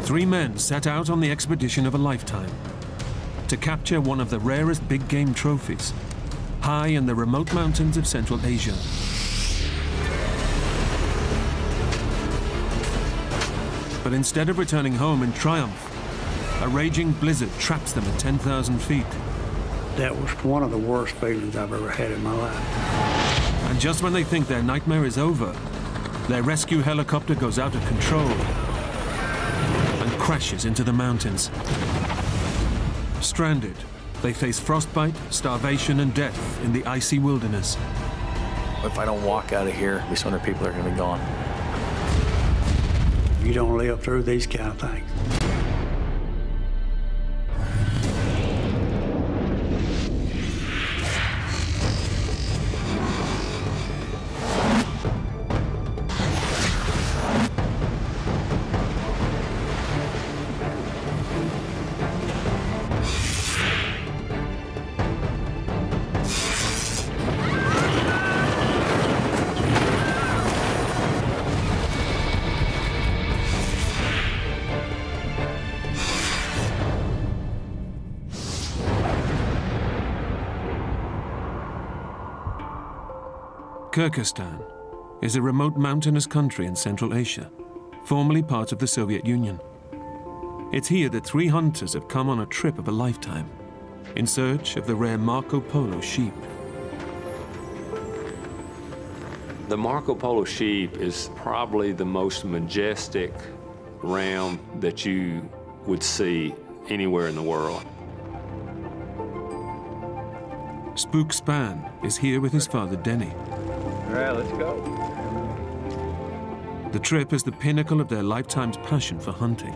Three men set out on the expedition of a lifetime to capture one of the rarest big game trophies, high in the remote mountains of Central Asia. But instead of returning home in triumph, a raging blizzard traps them at 10,000 feet. That was one of the worst feelings I've ever had in my life. And just when they think their nightmare is over, their rescue helicopter goes out of control and crashes into the mountains. Stranded, they face frostbite, starvation, and death in the icy wilderness. If I don't walk out of here, these 100 people are going to be gone. You don't live through these kind of things. Kyrgyzstan is a remote mountainous country in Central Asia, formerly part of the Soviet Union. It's here that three hunters have come on a trip of a lifetime in search of the rare Marco Polo sheep. The Marco Polo sheep is probably the most majestic ram that you would see anywhere in the world. Spook Span is here with his father, Dennie. All right, let's go. The trip is the pinnacle of their lifetime's passion for hunting.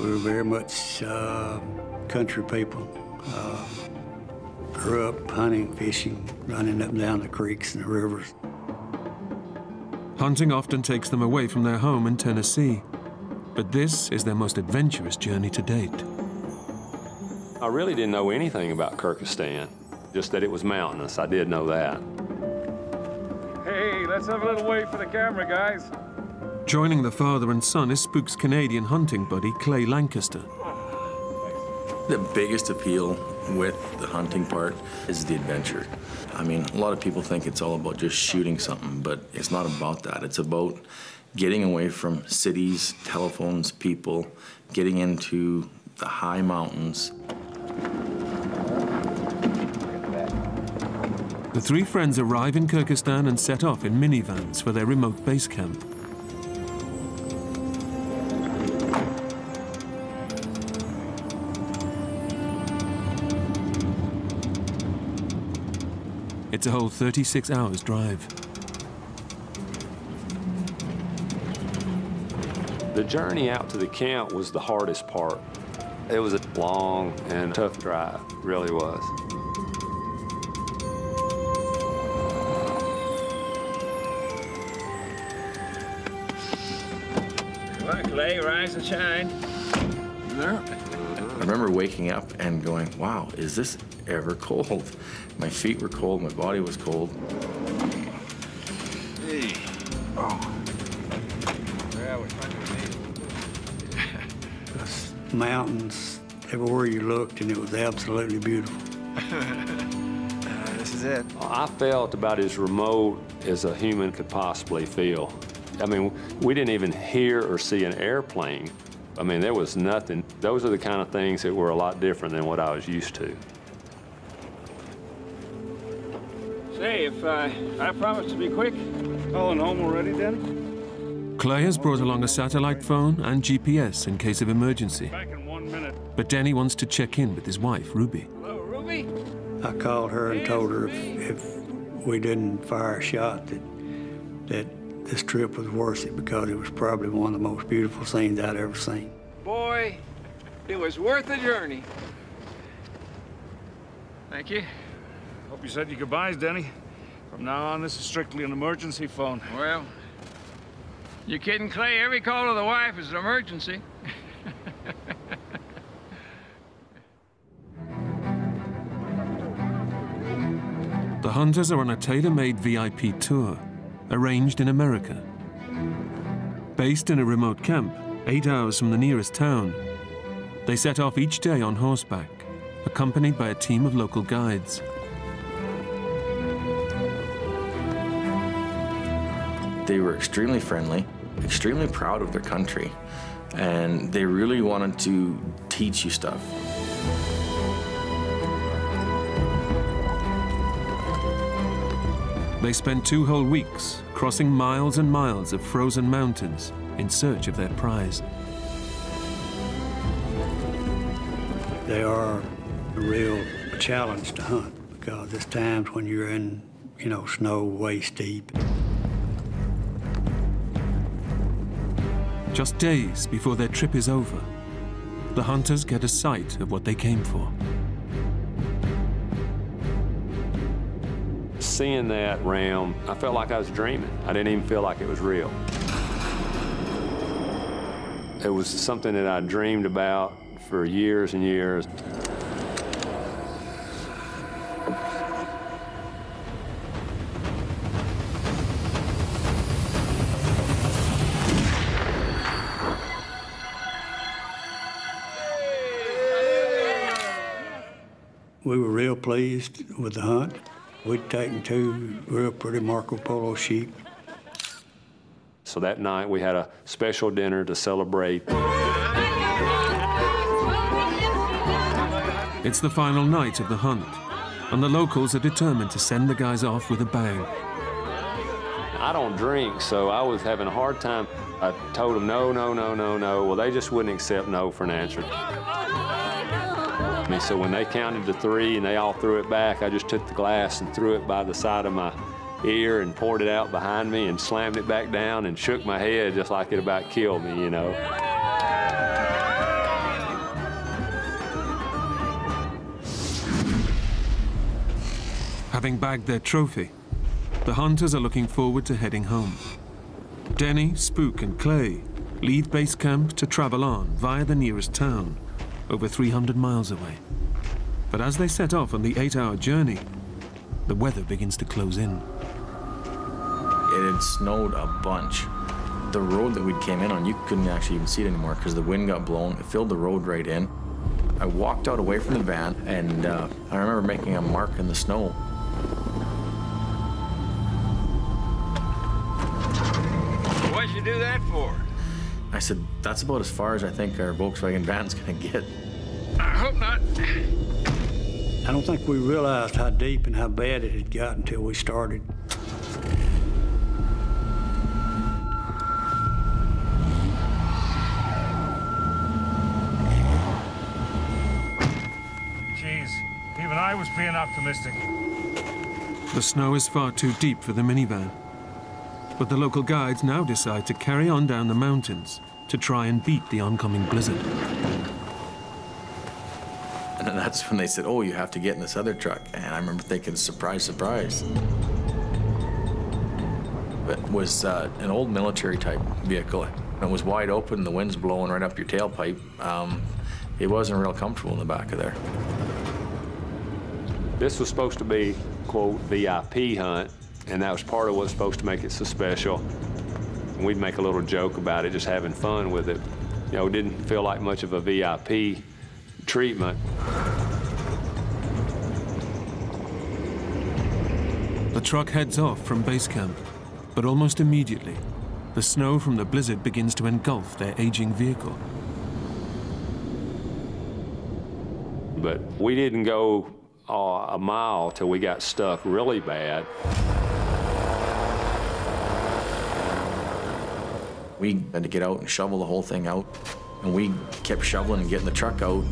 We were very much country people. Grew up hunting, fishing, running up and down the creeks and the rivers. Hunting often takes them away from their home in Tennessee, but this is their most adventurous journey to date. I really didn't know anything about Kyrgyzstan, just that it was mountainous. I did know that. Hey, let's have a little wait for the camera, guys. Joining the father and son is Spook's Canadian hunting buddy, Clay Lancaster. The biggest appeal with the hunting part is the adventure. I mean, a lot of people think it's all about just shooting something, but it's not about that. It's about getting away from cities, telephones, people, getting into the high mountains. The three friends arrive in Kyrgyzstan and set off in minivans for their remote base camp. It's a whole 36 hours drive. The journey out to the camp was the hardest part. It was a long and tough drive, it really was. Come on, Clay, rise and shine. There. I remember waking up and going, wow, is this ever cold? My feet were cold, my body was cold. Hey. Oh. Yeah, we're trying to Mountains everywhere you looked, and it was absolutely beautiful. This is it. I felt about as remote as a human could possibly feel. I mean, we didn't even hear or see an airplane. I mean, there was nothing. Those are the kind of things that were a lot different than what I was used to. Say, if I promise to be quick, calling home already, Dennie? Clay has brought along a satellite phone and GPS in case of emergency. Back in 1 minute. But Dennie wants to check in with his wife, Ruby. Hello, Ruby? I called her and told her if we didn't fire a shot that this trip was worth it, because it was probably one of the most beautiful scenes I'd ever seen. Boy, it was worth the journey. Thank you. Hope you said your goodbyes, Dennie. From now on, this is strictly an emergency phone. Well, you're kidding, Clay. Every call to the wife is an emergency. The hunters are on a tailor-made VIP tour, arranged in America. Based in a remote camp, 8 hours from the nearest town, they set off each day on horseback, accompanied by a team of local guides. They were extremely friendly, extremely proud of their country, and they really wanted to teach you stuff. They spent 2 whole weeks crossing miles and miles of frozen mountains in search of their prize. They are a real challenge to hunt because there's times when you're in, snow waist deep. Just days before their trip is over, the hunters get a sight of what they came for. Seeing that ram, I felt like I was dreaming. I didn't even feel like it was real. It was something that I dreamed about for years and years. We were real pleased with the hunt. We'd taken 2 real pretty Marco Polo sheep. So that night we had a special dinner to celebrate. It's the final night of the hunt, and the locals are determined to send the guys off with a bang. I don't drink, so I was having a hard time. I told them no, no, no, no, no. Well, they just wouldn't accept no for an answer. So when they counted to 3 and they all threw it back, I just took the glass and threw it by the side of my ear and poured it out behind me and slammed it back down and shook my head just like it about killed me, Having bagged their trophy, the hunters are looking forward to heading home. Dennie, Spook, and Clay leave base camp to travel on via the nearest town, over 300 miles away. But as they set off on the 8-hour journey, the weather begins to close in. It had snowed a bunch. The road that we came in on, you couldn't actually even see it anymore because the wind got blown. It filled the road right in. I walked out away from the van, and I remember making a mark in the snow. What'd you do that for? I said, that's about as far as I think our Volkswagen van's gonna get. I hope not. I don't think we realized how deep and how bad it had got until we started. Jeez, even I was being optimistic. The snow is far too deep for the minivan, but the local guides now decide to carry on down the mountains to try and beat the oncoming blizzard. And then that's when they said, oh, you have to get in this other truck. And I remember thinking, surprise, surprise. It was an old military type vehicle. It was wide open, the wind's blowing right up your tailpipe. It wasn't real comfortable in the back of there. This was supposed to be, quote, VIP hunt, and that was part of what's supposed to make it so special. And we'd make a little joke about it, just having fun with it. It didn't feel like much of a VIP treatment. The truck heads off from base camp, but almost immediately, the snow from the blizzard begins to engulf their aging vehicle. But we didn't go a mile till we got stuck really bad. We had to get out and shovel the whole thing out, and we kept shoveling and getting the truck out.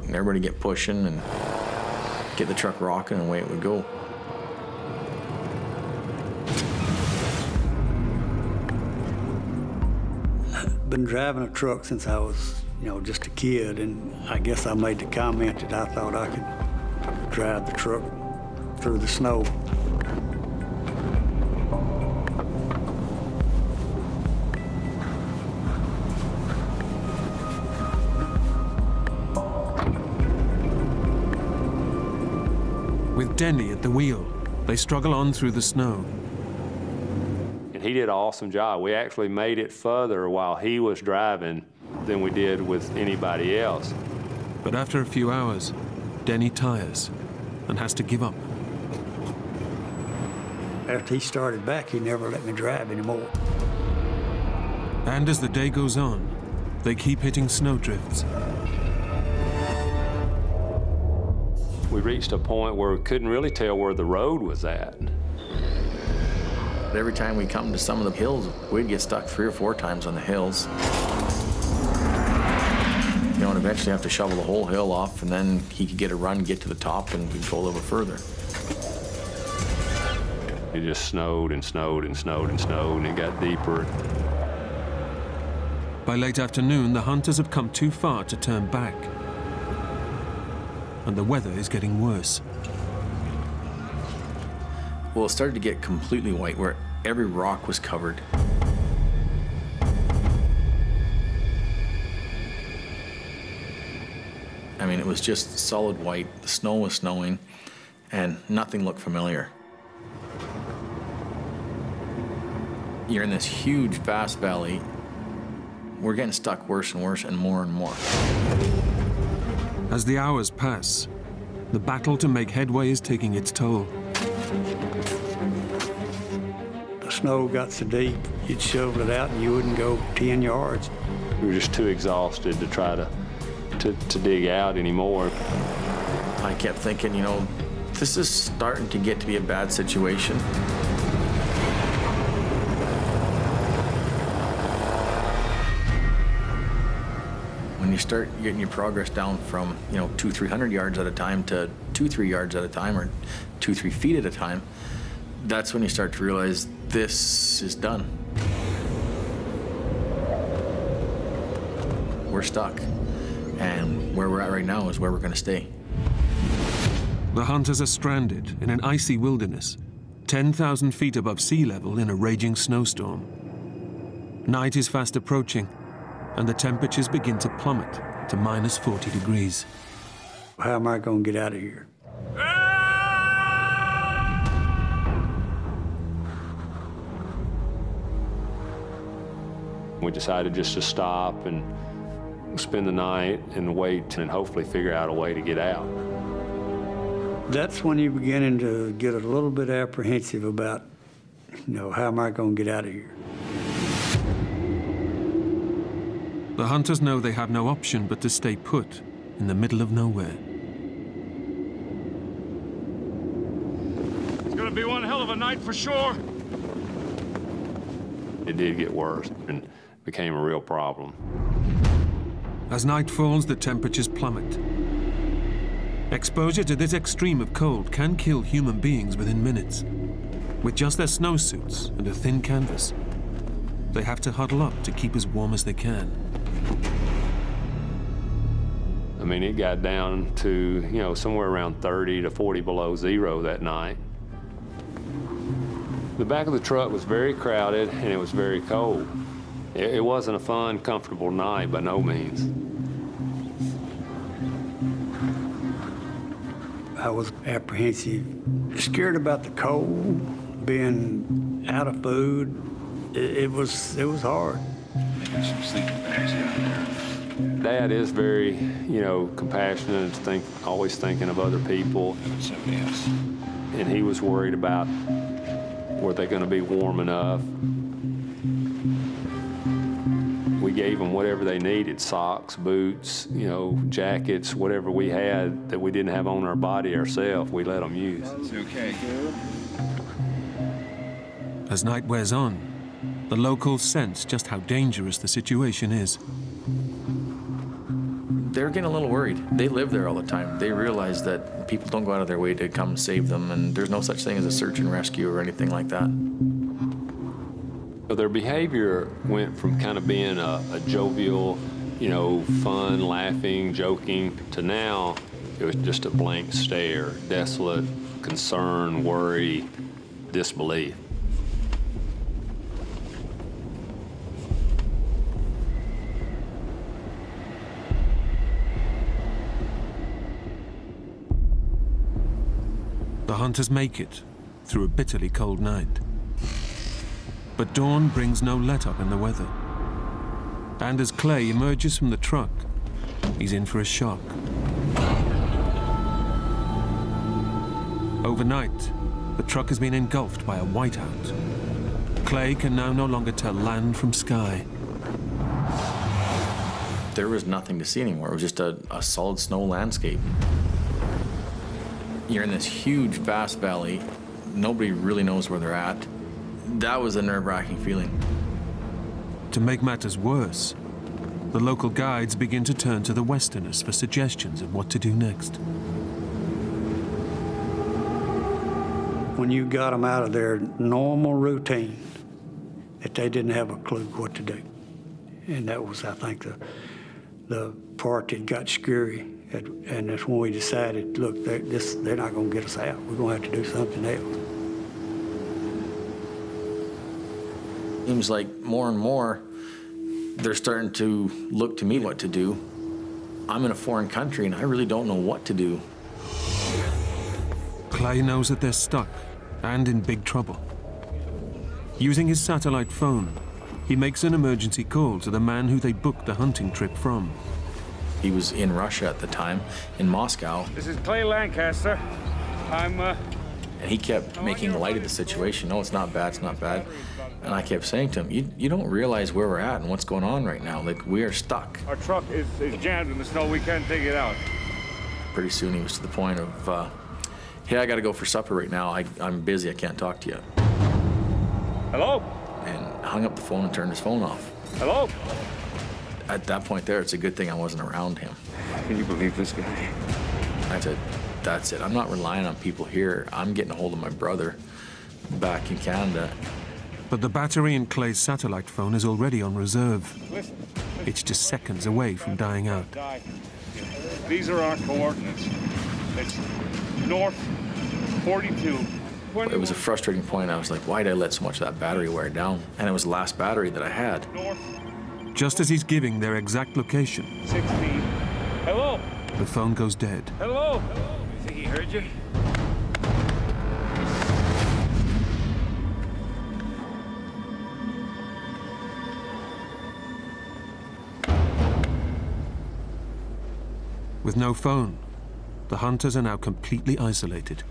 And everybody get pushing and get the truck rocking, and away it would go. I've been driving a truck since I was, just a kid, and I guess I made the comment that I thought I could drive the truck through the snow. With Dennie at the wheel, they struggle on through the snow. And he did an awesome job. We actually made it further while he was driving than we did with anybody else. But after a few hours, Dennie tires and has to give up. After he started back, he never let me drive anymore. And as the day goes on, they keep hitting snowdrifts. We reached a point where we couldn't really tell where the road was at. Every time we come to some of the hills, we'd get stuck 3 or 4 times on the hills. You know, and eventually have to shovel the whole hill off, and then he could get a run, get to the top, and we'd go a little further. It just snowed and snowed and snowed and snowed, and it got deeper. By late afternoon, the hunters have come too far to turn back. And the weather is getting worse. Well, it started to get completely white, where every rock was covered. I mean, it was just solid white. The snow was snowing, and nothing looked familiar. You're in this huge, vast valley. We're getting stuck worse and worse and more and more. As the hours pass, the battle to make headway is taking its toll. The snow got so deep, you'd shovel it out and you wouldn't go 10 yards. We were just too exhausted to try to dig out anymore. I kept thinking, you know, this is starting to get to be a bad situation. When you start getting your progress down from, you know, 200-300 yards at a time to 2-3 yards at a time, or 2-3 feet at a time, that's when you start to realize this is done. We're stuck, and where we're at right now is where we're going to stay. The hunters are stranded in an icy wilderness, 10,000 feet above sea level in a raging snowstorm. Night is fast approaching, and the temperatures begin to plummet to minus 40 degrees. How am I going to get out of here? We decided just to stop and spend the night and wait and hopefully figure out a way to get out. That's when you're beginning to get a little bit apprehensive about, you know, how am I going to get out of here? The hunters know they have no option but to stay put in the middle of nowhere. It's gonna be one hell of a night for sure. It did get worse and became a real problem. As night falls, the temperatures plummet. Exposure to this extreme of cold can kill human beings within minutes. With just their snowsuits and a thin canvas, they have to huddle up to keep as warm as they can. I mean, it got down to, you know, somewhere around 30 to 40 below zero that night. The back of the truck was very crowded and it was very cold. It wasn't a fun, comfortable night by no means. I was apprehensive, scared about the cold, being out of food. It was hard. Maybe some sleeping bags out there. Dad is very, you know, compassionate, always thinking of other people. Somebody else. And he was worried about were they going to be warm enough. We gave them whatever they needed, socks, boots, you know, jackets, whatever we had that we didn't have on our body ourselves, we let them use. It's okay. As night wears on, the locals sense just how dangerous the situation is. They're getting a little worried. They live there all the time. They realize that people don't go out of their way to come save them, and there's no such thing as a search and rescue or anything like that. So their behavior went from kind of being a jovial, you know, fun, laughing, joking, to now it was just a blank stare, desolate, concern, worry, disbelief. The hunters make it through a bitterly cold night. But dawn brings no let-up in the weather. And as Clay emerges from the truck, he's in for a shock. Overnight, the truck has been engulfed by a whiteout. Clay can now no longer tell land from sky. There was nothing to see anymore. It was just a solid snow landscape. You're in this huge, vast valley. Nobody really knows where they're at. That was a nerve-wracking feeling. To make matters worse, the local guides begin to turn to the Westerners for suggestions of what to do next. When you got them out of their normal routine, that they didn't have a clue what to do. And that was, I think, the part that got scary. And that's when we decided, look, they're not going to get us out. We're going to have to do something else. Seems like more and more, they're starting to look to me what to do. I'm in a foreign country, and I really don't know what to do. Clay knows that they're stuck and in big trouble. Using his satellite phone, he makes an emergency call to the man who they booked the hunting trip from. He was in Russia at the time, in Moscow. This is Clay Lancaster. I'm, And he kept making light of the situation. No, it's not bad, it's not bad. And I kept saying to him, you don't realize where we're at and what's going on right now. Like, we are stuck. Our truck is jammed in the snow. We can't take it out. Pretty soon he was to the point of, hey, I gotta go for supper right now. I'm busy, I can't talk to you. Hello? And hung up the phone and turned his phone off. Hello? At that point there, it's a good thing I wasn't around him. Can you believe this guy? I said, that's it. I'm not relying on people here. I'm getting a hold of my brother back in Canada. But the battery in Clay's satellite phone is already on reserve. Listen. It's just seconds away from dying out. These are our coordinates. It's north 42. It was a frustrating point. I was like, why did I let so much of that battery wear down? And it was the last battery that I had. North. Just as he's giving their exact location, 16. Hello? the phone goes dead. Hello? I think he heard you. With no phone, the hunters are now completely isolated.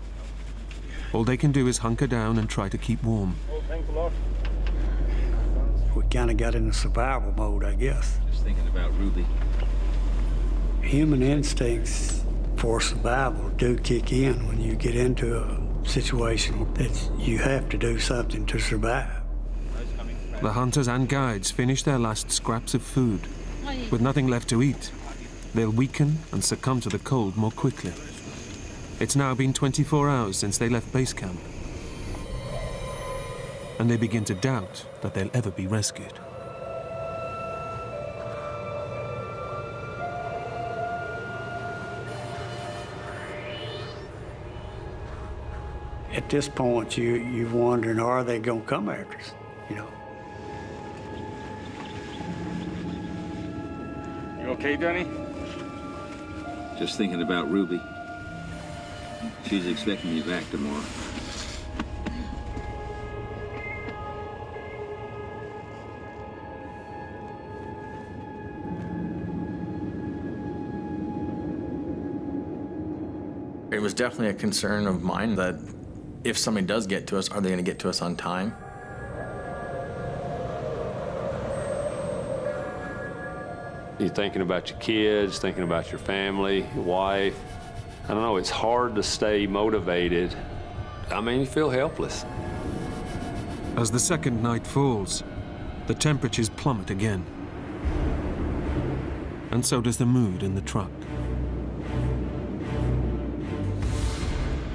All they can do is hunker down and try to keep warm. Oh, thanks a lot. We kind of got into survival mode, I guess. Just thinking about Ruby. Human instincts for survival do kick in when you get into a situation that you have to do something to survive. The hunters and guides finish their last scraps of food. With nothing left to eat, they'll weaken and succumb to the cold more quickly. It's now been 24 hours since they left base camp, and they begin to doubt that they'll ever be rescued. At this point, you're wondering, are they going to come after us, you know? You okay, Dennie? Just thinking about Ruby. She's expecting me back tomorrow. It was definitely a concern of mine that if somebody does get to us, are they going to get to us on time? You're thinking about your kids, thinking about your family, your wife. I don't know, it's hard to stay motivated. I mean, you feel helpless. As the second night falls, the temperatures plummet again. And so does the mood in the truck.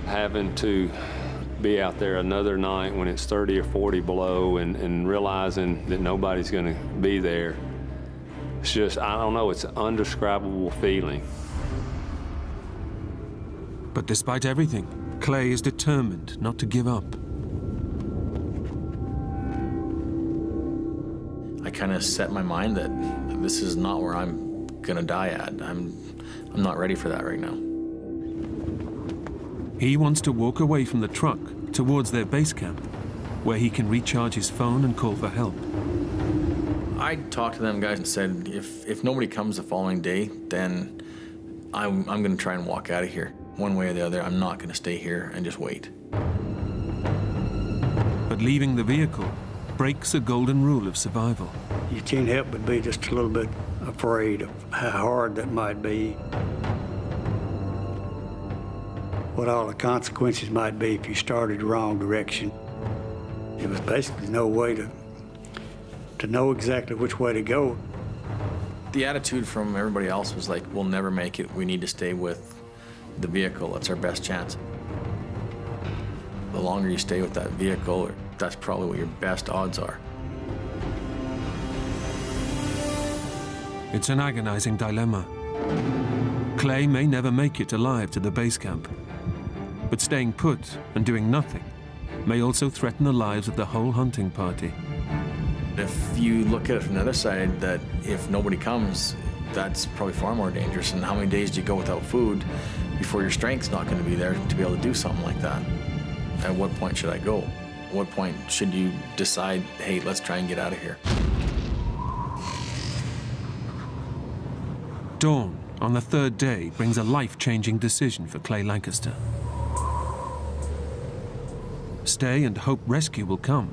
Having to be out there another night when it's 30 or 40 below and realizing that nobody's going to be there, it's just, I don't know, it's an indescribable feeling. But despite everything, Clay is determined not to give up. I kind of set my mind that this is not where I'm going to die at. I'm not ready for that right now. He wants to walk away from the truck towards their base camp, where he can recharge his phone and call for help. I talked to them guys and said, if nobody comes the following day, then I'm going to try and walk out of here. One way or the other, I'm not going to stay here and just wait. But leaving the vehicle breaks a golden rule of survival. You can't help but be just a little bit afraid of how hard that might be. What all the consequences might be if you started the wrong direction. There was basically no way to know exactly which way to go. The attitude from everybody else was like, we'll never make it. We need to stay with the vehicle. It's our best chance. The longer you stay with that vehicle, that's probably what your best odds are. It's an agonizing dilemma. Clay may never make it alive to the base camp, but staying put and doing nothing may also threaten the lives of the whole hunting party. If you look at it from the other side, that if nobody comes, that's probably far more dangerous. And how many days do you go without food before your strength's not going to be there to be able to do something like that? At what point should I go? At what point should you decide, hey, let's try and get out of here? Dawn on the third day brings a life-changing decision for Clay Lancaster. Stay and hope rescue will come,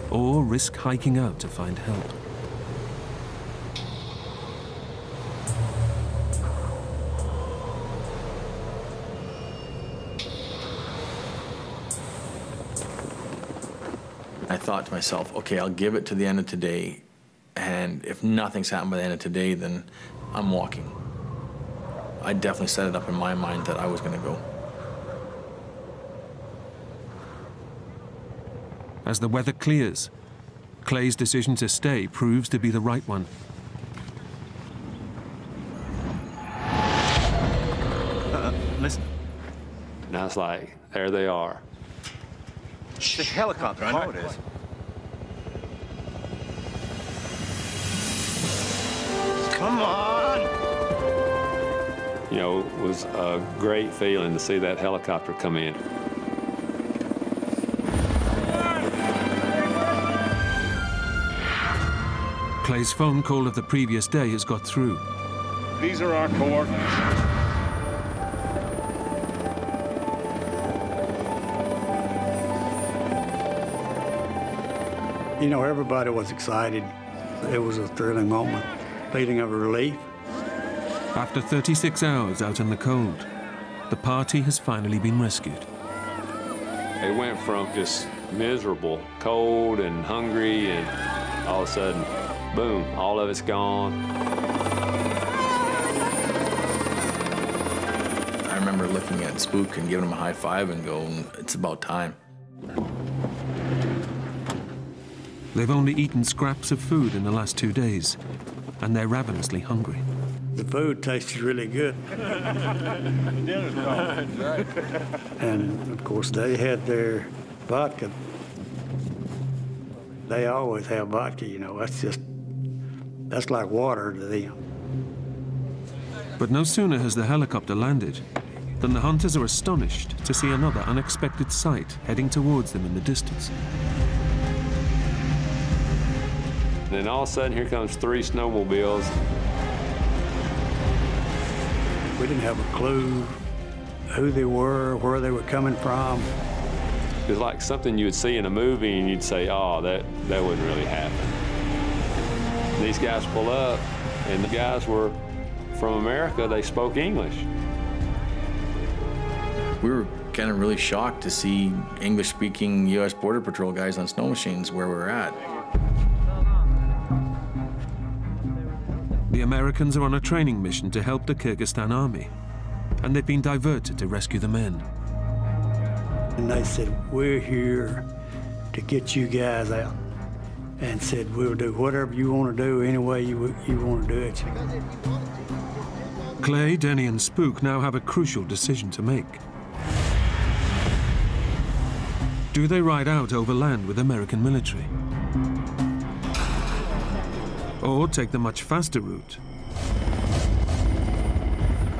or risk hiking out to find help. I thought to myself, okay, I'll give it to the end of today, and if nothing's happened by the end of today, then I'm walking. I definitely set it up in my mind that I was going to go. As the weather clears, Clay's decision to stay proves to be the right one. Listen. Now it's like, there they are. The helicopter, I know it is. Come on! You know, it was a great feeling to see that helicopter come in. Clay's phone call of the previous day has got through. These are our coordinates. You know, everybody was excited. It was a thrilling moment, feeling of relief. After 36 hours out in the cold, the party has finally been rescued. It went from just miserable, cold and hungry, and all of a sudden, boom, all of it's gone. I remember looking at Spook and giving him a high five and going, it's about time. They've only eaten scraps of food in the last 2 days, and they're ravenously hungry. The food tasted really good. Dinner's gone. Right. And of course, they had their vodka. They always have vodka, you know. That's like water to them. But no sooner has the helicopter landed than the hunters are astonished to see another unexpected sight heading towards them in the distance. Then all of a sudden, here comes 3 snowmobiles. We didn't have a clue who they were, where they were coming from. It was like something you would see in a movie and you'd say, oh, that wouldn't really happen. These guys pull up, and the guys were from America. They spoke English. We were kind of really shocked to see English-speaking U.S. Border Patrol guys on snow machines where we were at. The Americans are on a training mission to help the Kyrgyzstan army, and they've been diverted to rescue the men. And they said, we're here to get you guys out. And said, we'll do whatever you want to do, any way you want to do it. Clay, Dennie, and Spook now have a crucial decision to make. Do they ride out overland with American military? Or take the much faster route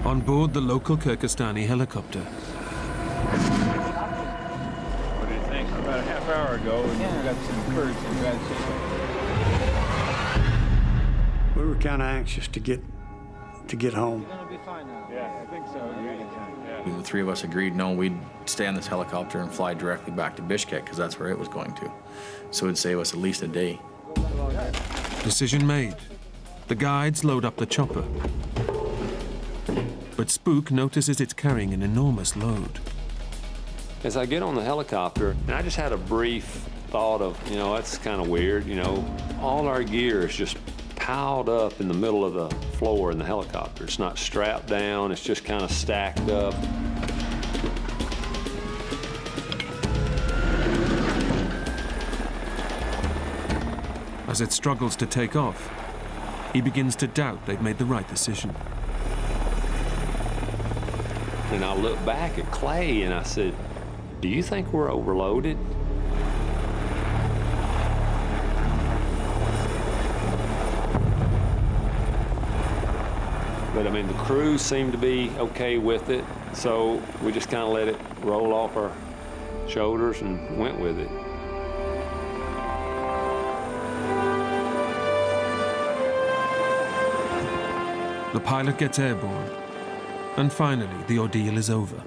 On board the local Kyrgyzstani helicopter. What do you think? About a half hour ago, and we got some Kurds in bad shape. We were kind of anxious to get home. You're gonna be fine now. Yeah, I think so. Yeah. The three of us agreed, no, we'd stay on this helicopter and fly directly back to Bishkek, because that's where it was going to. So it'd save us at least a day. Decision made. The guides load up the chopper. But Spook notices it's carrying an enormous load. As I get on the helicopter, and I just had a brief thought of, you know, that's kind of weird, you know, all our gear is just piled up in the middle of the floor in the helicopter. It's not strapped down, it's just kind of stacked up. As it struggles to take off, he begins to doubt they've made the right decision. And I looked back at Clay and I said, do you think we're overloaded? But I mean, the crew seemed to be okay with it, so we just kind of let it roll off our shoulders and went with it. The pilot gets airborne, and finally the ordeal is over.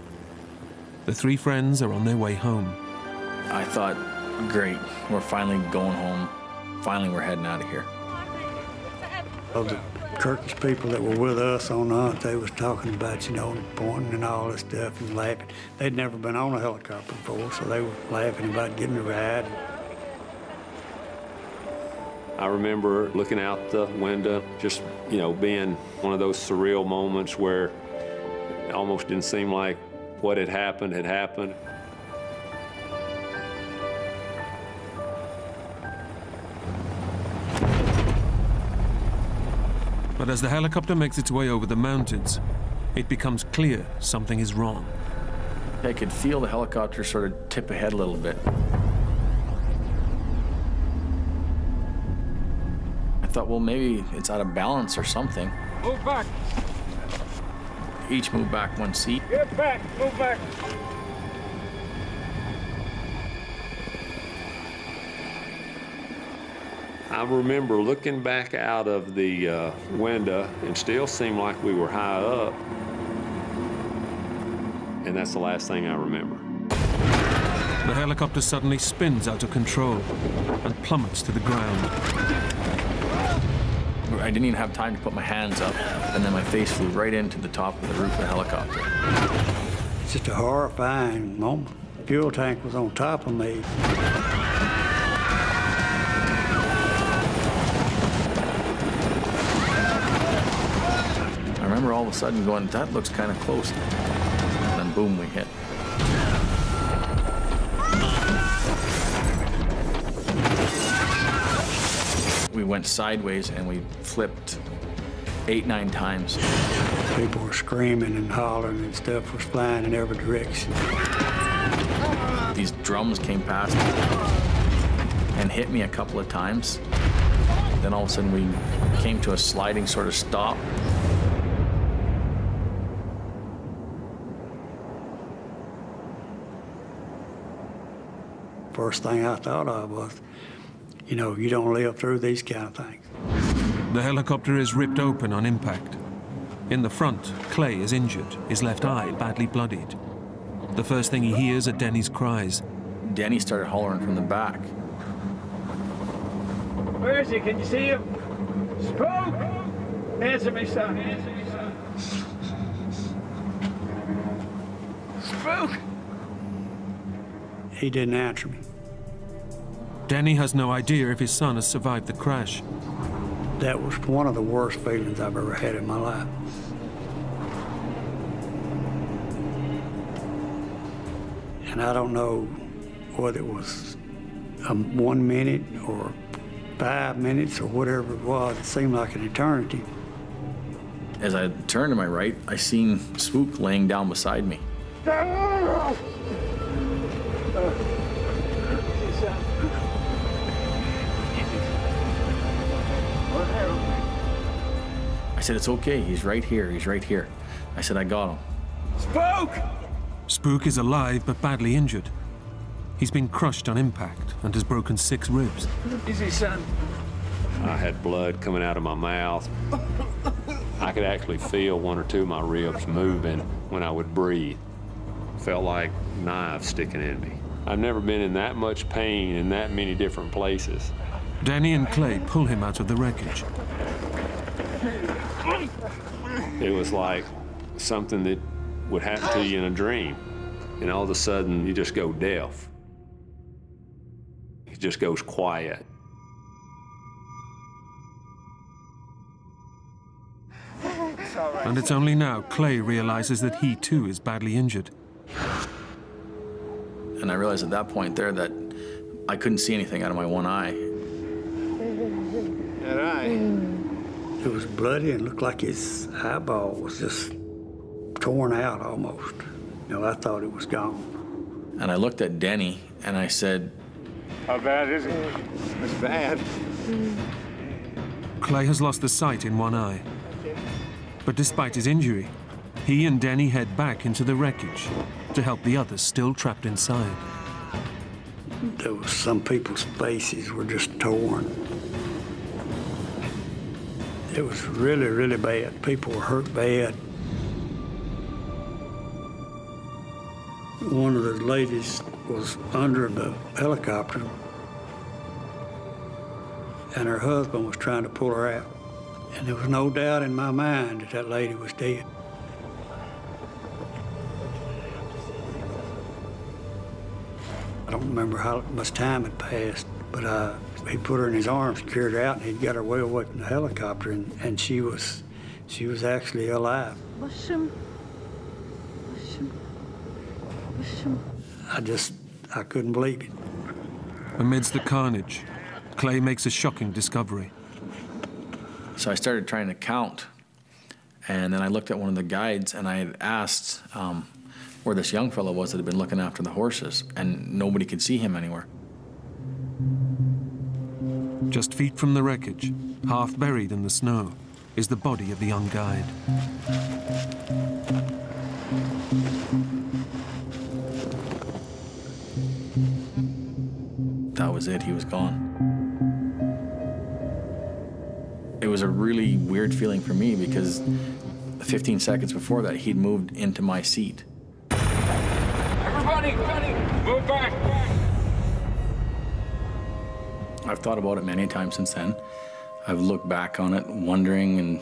The three friends are on their way home. I thought, great, we're finally going home. Finally, we're heading out of here. Of the Turkish people that were with us on the hunt, they was talking about, you know, pointing and all this stuff and laughing. They'd never been on a helicopter before, so they were laughing about getting a ride. I remember looking out the window, just, you know, being one of those surreal moments where it almost didn't seem like what had happened had happened. But as the helicopter makes its way over the mountains, it becomes clear something is wrong. I could feel the helicopter sort of tip ahead a little bit. I thought, well, maybe it's out of balance or something. Move back. Each move back one seat. Get back. Move back. I remember looking back out of the window and still seemed like we were high up. And that's the last thing I remember. The helicopter suddenly spins out of control and plummets to the ground. I didn't even have time to put my hands up, and then my face flew right into the top of the roof of the helicopter. It's just a horrifying moment. The fuel tank was on top of me. I remember all of a sudden going, that looks kind of close. And then boom, we hit. We went sideways and we flipped 8-9 times. People were screaming and hollering and stuff was flying in every direction. These drums came past me and hit me a couple of times. Then all of a sudden we came to a sliding sort of stop. First thing I thought of was, you know, you don't live through these kind of things. The helicopter is ripped open on impact. In the front, Clay is injured, his left eye badly bloodied. The first thing he hears are Dennie's cries. Dennie started hollering from the back. Where is he? Can you see him? Spook! Answer me, son. Answer me, son. Spook! He didn't answer me. Dennie has no idea if his son has survived the crash. That was one of the worst feelings I've ever had in my life. And I don't know whether it was 1 minute or 5 minutes or whatever it was. It seemed like an eternity. As I turned to my right, I seen Spook laying down beside me. I said, it's okay, he's right here, he's right here. I said, I got him. Spook! Spook is alive but badly injured. He's been crushed on impact and has broken 6 ribs. Easy, son. I had blood coming out of my mouth. I could actually feel 1 or 2 of my ribs moving when I would breathe. Felt like knives sticking in me. I've never been in that much pain in that many different places. Dennie and Clay pull him out of the wreckage. It was like something that would happen to you in a dream, and all of a sudden you just go deaf. It just goes quiet. And it's only now Clay realizes that he too is badly injured. And I realized at that point there that I couldn't see anything out of my one eye. That eye. It was bloody and looked like his eyeball was just torn out almost. You know, I thought it was gone. And I looked at Dennie and I said, How bad is it? It's bad. Clay has lost the sight in one eye. But despite his injury, he and Dennie head back into the wreckage to help the others still trapped inside. There was some people's faces were just torn. It was really, really bad. People were hurt bad. One of the ladies was under the helicopter, and her husband was trying to pull her out. And there was no doubt in my mind that that lady was dead. I don't remember how much time had passed, but he put her in his arms, carried her out, and he'd got her way away from the helicopter, and she was actually alive. I couldn't believe it. Amidst the carnage, Clay makes a shocking discovery. so I started trying to count. And then I looked at one of the guides and I had asked where this young fellow was that had been looking after the horses, and nobody could see him anywhere. Just feet from the wreckage, half buried in the snow, is the body of the young guide. That was it, he was gone. It was a really weird feeling for me because 15 seconds before that, he'd moved into my seat. Everybody, move back. I've thought about it many times since then. I've looked back on it, wondering and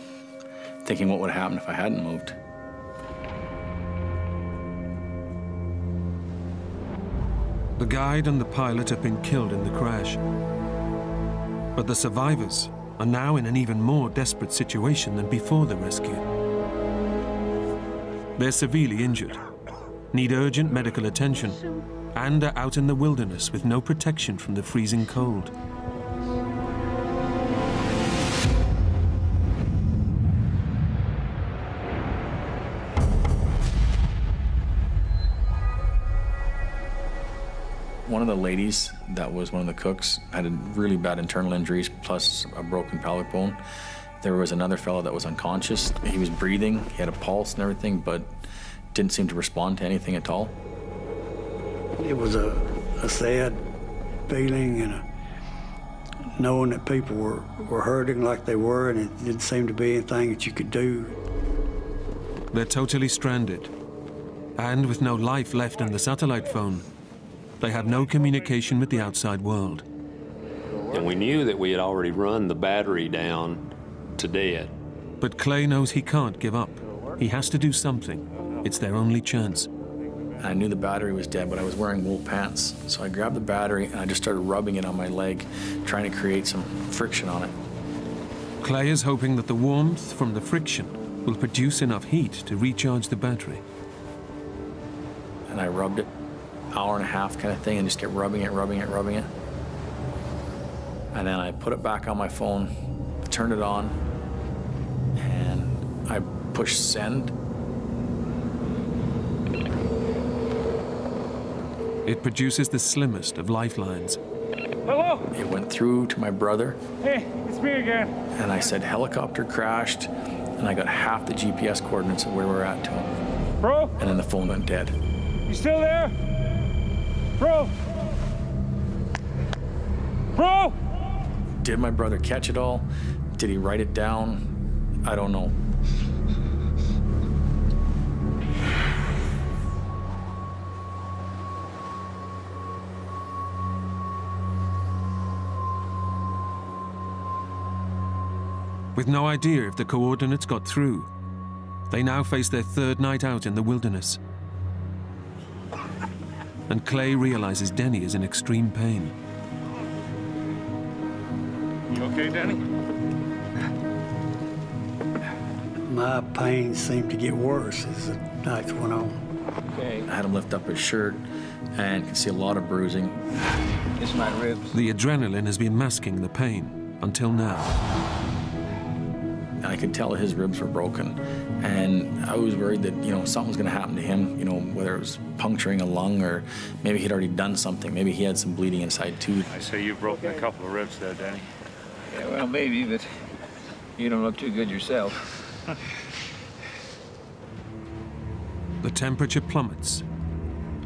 thinking what would happen if I hadn't moved. The guide and the pilot have been killed in the crash. But the survivors are now in an even more desperate situation than before the rescue. They're severely injured, need urgent medical attention, and are out in the wilderness with no protection from the freezing cold. One of the ladies that was one of the cooks had really bad internal injuries, plus a broken pelvic bone. There was another fellow that was unconscious. He was breathing, he had a pulse and everything, but didn't seem to respond to anything at all. It was a sad feeling, and knowing that people were hurting like they were, and it didn't seem to be anything that you could do. They're totally stranded, and with no life left in the satellite phone, they have no communication with the outside world. And we knew that we had already run the battery down to dead. But Clay knows he can't give up. He has to do something. It's their only chance. I knew the battery was dead, but I was wearing wool pants. So I grabbed the battery and I just started rubbing it on my leg, trying to create some friction on it. Clay is hoping that the warmth from the friction will produce enough heat to recharge the battery. And I rubbed it, hour and a half kind of thing, and just kept rubbing it. And then I put it back on my phone, turned it on, and I pushed send. It produces the slimmest of lifelines. Hello? It went through to my brother. Hey, it's me again. And I said, helicopter crashed. and I got half the GPS coordinates of where we're at to him. Bro? And then the phone went dead. You still there? Bro? Bro? Did my brother catch it all? Did he write it down? I don't know. With no idea if the coordinates got through, they now face their third night out in the wilderness. And Clay realizes Dennie is in extreme pain. You okay, Dennie? My pain seemed to get worse as the nights went on. Okay. I had him lift up his shirt and could see a lot of bruising. This is my ribs. The adrenaline has been masking the pain until now. And I could tell his ribs were broken. And I was worried that, something was gonna happen to him, whether it was puncturing a lung or maybe he'd already done something. Maybe he had some bleeding inside too. I say you've broken a couple of ribs there, Dennie. Yeah, well, maybe, but you don't look too good yourself. The temperature plummets,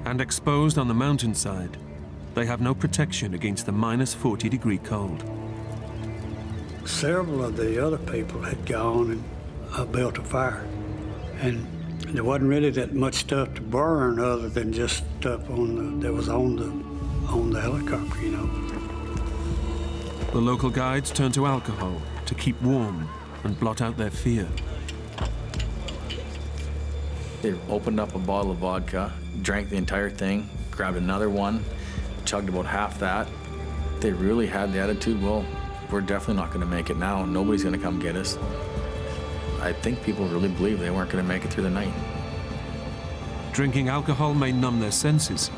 and exposed on the mountainside, they have no protection against the -40-degree cold. Several of the other people had gone and built a fire. And there wasn't really that much stuff to burn other than just stuff that was on the helicopter, The local guides turn to alcohol to keep warm and blot out their fear. They opened up a bottle of vodka, drank the entire thing, grabbed another one, chugged about half that. They really had the attitude, well, we're definitely not going to make it now. Nobody's going to come get us. I think people really believed they weren't going to make it through the night. Drinking alcohol may numb their senses,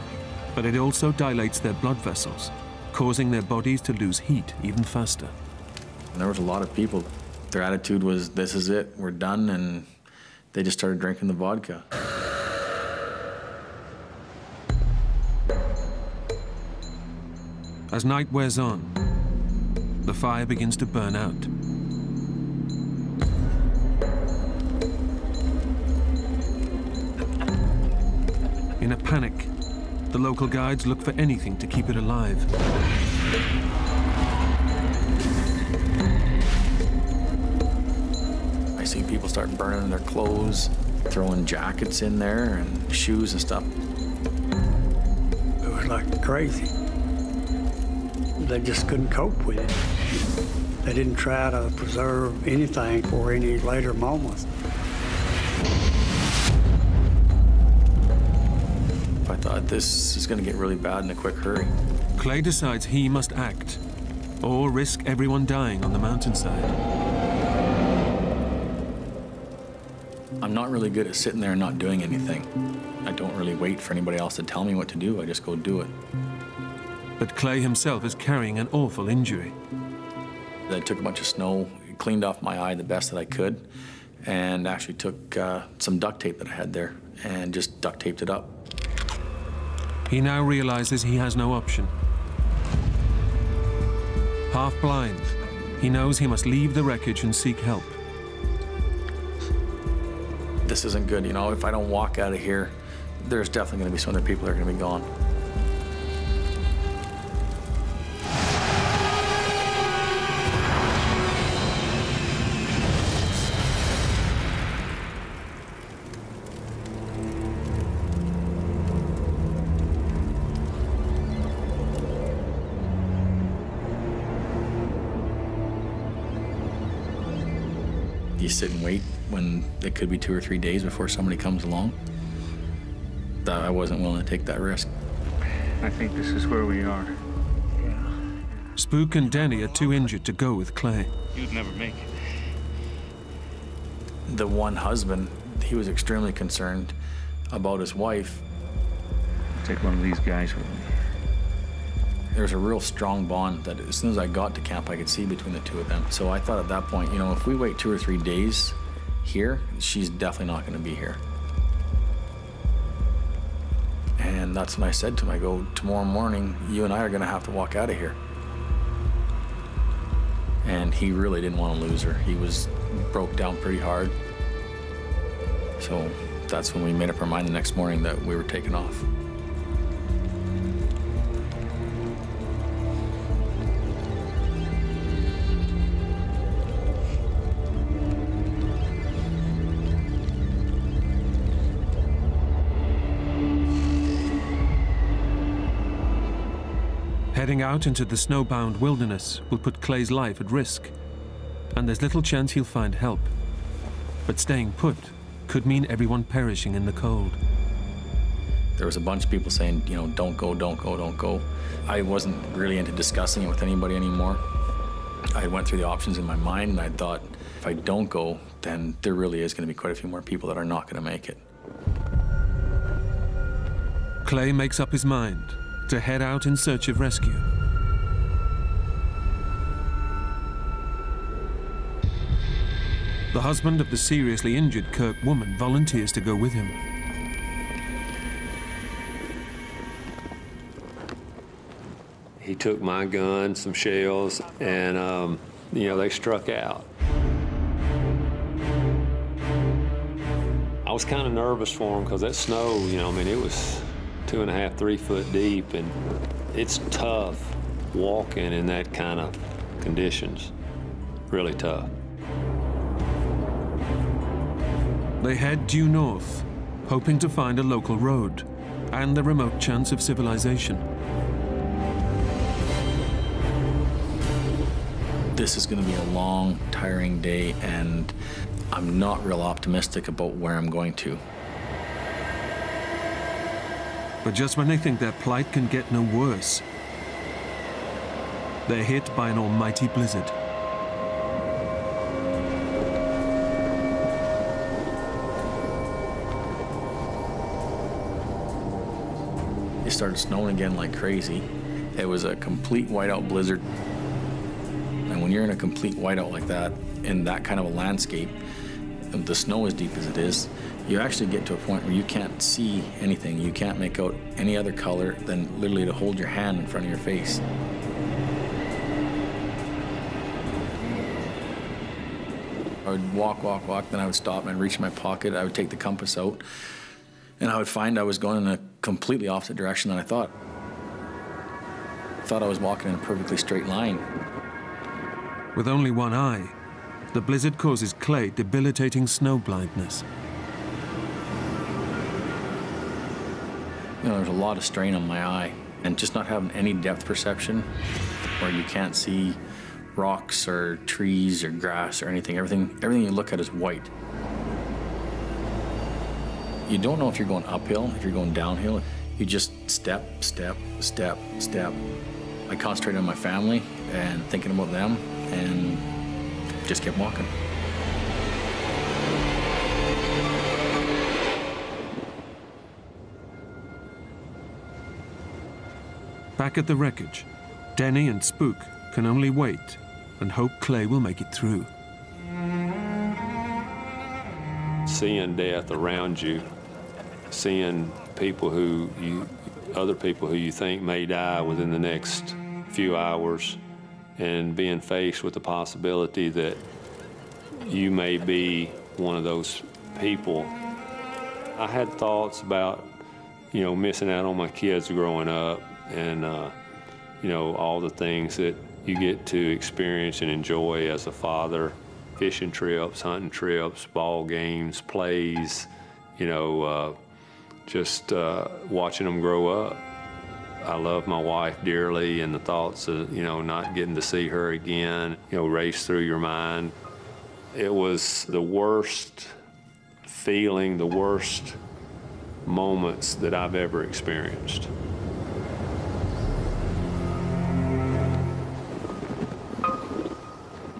but it also dilates their blood vessels, causing their bodies to lose heat even faster. And there was a lot of people. Their attitude was, this is it, we're done, and they just started drinking the vodka. As night wears on, the fire begins to burn out. In a panic, the local guides look for anything to keep it alive. I see people start burning their clothes, throwing jackets in there and shoes and stuff. It was like crazy. They just couldn't cope with it. They didn't try to preserve anything for any later moments. I thought this is going to get really bad in a quick hurry. Clay decides he must act, or risk everyone dying on the mountainside. I'm not really good at sitting there and not doing anything. I don't really wait for anybody else to tell me what to do. I just go do it. But Clay himself is carrying an awful injury. I took a bunch of snow, cleaned off my eye the best that I could, and actually took some duct tape that I had there and just duct taped it up. He now realizes he has no option. Half blind, he knows he must leave the wreckage and seek help. This isn't good, if I don't walk out of here, there's definitely going to be some other people that are going to be gone. You sit and wait when it could be 2 or 3 days before somebody comes along. I wasn't willing to take that risk. I think this is where we are. Spook and Dennie are too injured to go with Clay. You'd never make it. The one husband, he was extremely concerned about his wife. Take one of these guys with me. There's a real strong bond that as soon as I got to camp, I could see between the two of them. So I thought at that point, if we wait 2 or 3 days here, she's definitely not going to be here. And that's when I said to him, I go, tomorrow morning, you and I are going to have to walk out of here. And he really didn't want to lose her. He was broke down pretty hard. So that's when we made up our mind the next morning that we were taking off. Heading out into the snowbound wilderness will put Clay's life at risk, and there's little chance he'll find help. But staying put could mean everyone perishing in the cold. There was a bunch of people saying, you know, don't go, don't go, don't go. I wasn't really into discussing it with anybody anymore. I went through the options in my mind, and I thought, if I don't go, then there really is going to be quite a few more people that are not going to make it. Clay makes up his mind to head out in search of rescue. The husband of the seriously injured Kirk woman volunteers to go with him. He took my gun, some shells, and, you know, they struck out. I was kind of nervous for him because that snow, you know, I mean, it was 2.5, 3 foot deep, and it's tough walking in that kind of conditions. Really tough. They head due north, hoping to find a local road and the remote chance of civilization. This is going to be a long, tiring day, and I'm not real optimistic about where I'm going to. But just when they think their plight can get no worse, they're hit by an almighty blizzard. It started snowing again like crazy. It was a complete whiteout blizzard. And when you're in a complete whiteout like that, in that kind of a landscape, the snow as deep as it is, you actually get to a point where you can't see anything. You can't make out any other color than literally to hold your hand in front of your face. I would walk, then I would stop and I'd reach in my pocket. I would take the compass out, and I would find I was going in a completely opposite direction than I thought. I thought I was walking in a perfectly straight line. With only one eye, the blizzard causes Clay debilitating snow blindness. You know, there's a lot of strain on my eye, and just not having any depth perception where you can't see rocks or trees or grass or anything. Everything you look at is white. You don't know if you're going uphill, if you're going downhill. You just step, step, step, step. I concentrated on my family and thinking about them, and just kept walking. Back at the wreckage, Dennie and Spook can only wait and hope Clay will make it through. Seeing death around you, seeing people other people who you think may die within the next few hours, and being faced with the possibility that you may be one of those people. I had thoughts about, you know, missing out on my kids growing up, and, you know, all the things that you get to experience and enjoy as a father. Fishing trips, hunting trips, ball games, plays, you know, just watching them grow up. I love my wife dearly, and the thoughts of, you know, not getting to see her again, you know, race through your mind. It was the worst feeling, the worst moments that I've ever experienced.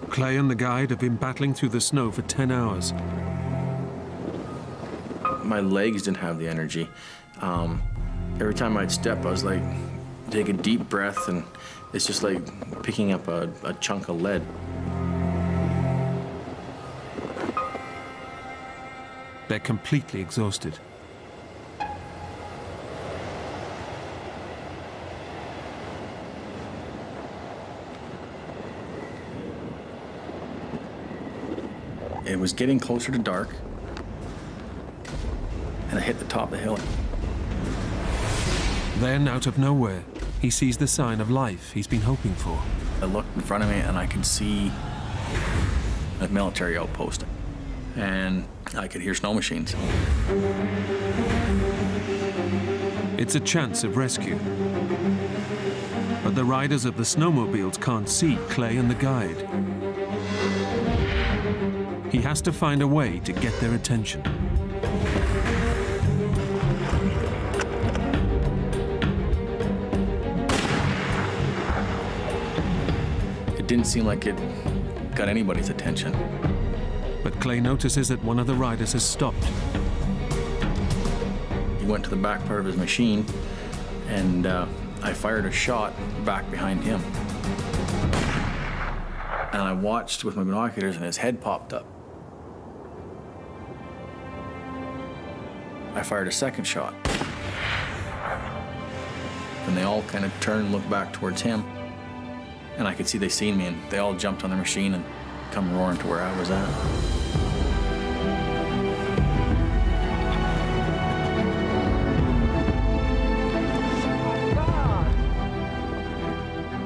Clay and the guide have been battling through the snow for 10 hours. My legs didn't have the energy. Every time I'd step, I was like, take a deep breath, and it's just like picking up a chunk of lead. They're completely exhausted. It was getting closer to dark, and I hit the top of the hill. Then, out of nowhere, he sees the sign of life he's been hoping for. I looked in front of me, and I could see a military outpost, and I could hear snow machines. It's a chance of rescue. But the riders of the snowmobiles can't see Clay and the guide. He has to find a way to get their attention. It didn't seem like it got anybody's attention. But Clay notices that one of the riders has stopped. He went to the back part of his machine, and I fired a shot back behind him. And I watched with my binoculars, and his head popped up. I fired a second shot. And they all kind of turned and looked back towards him. And I could see they seen me, and they all jumped on their machine and come roaring to where I was at.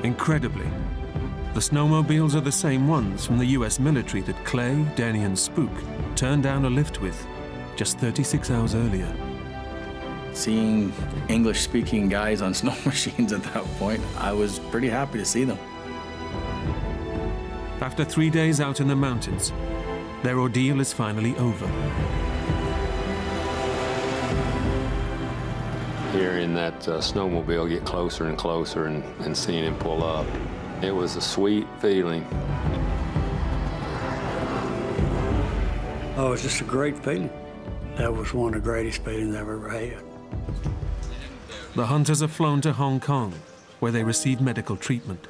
Incredibly, the snowmobiles are the same ones from the US military that Clay, Dennie, and Spook turned down a lift with just 36 hours earlier. Seeing English-speaking guys on snow machines at that point, I was pretty happy to see them. After 3 days out in the mountains, their ordeal is finally over. Hearing that snowmobile get closer and closer and seeing him pull up, it was a sweet feeling. Oh, it was just a great feeling. That was one of the greatest feelings I've ever had. The hunters are flown to Hong Kong, where they receive medical treatment.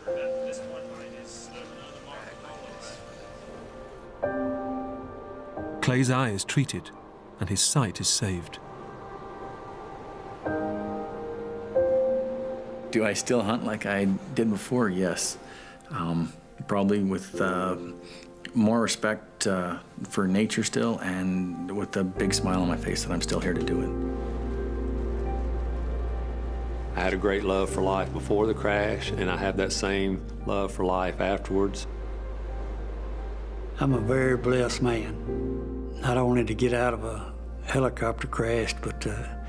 Clay's eye is treated, and his sight is saved. Do I still hunt like I did before? Yes. Probably with more respect for nature still, and with a big smile on my face that I'm still here to do it. I had a great love for life before the crash, and I have that same love for life afterwards. I'm a very blessed man. Not only to get out of a helicopter crash, but to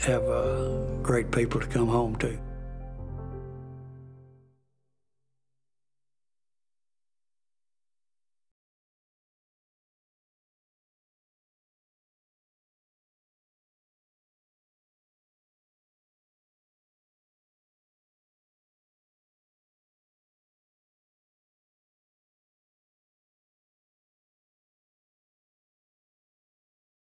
have great people to come home to.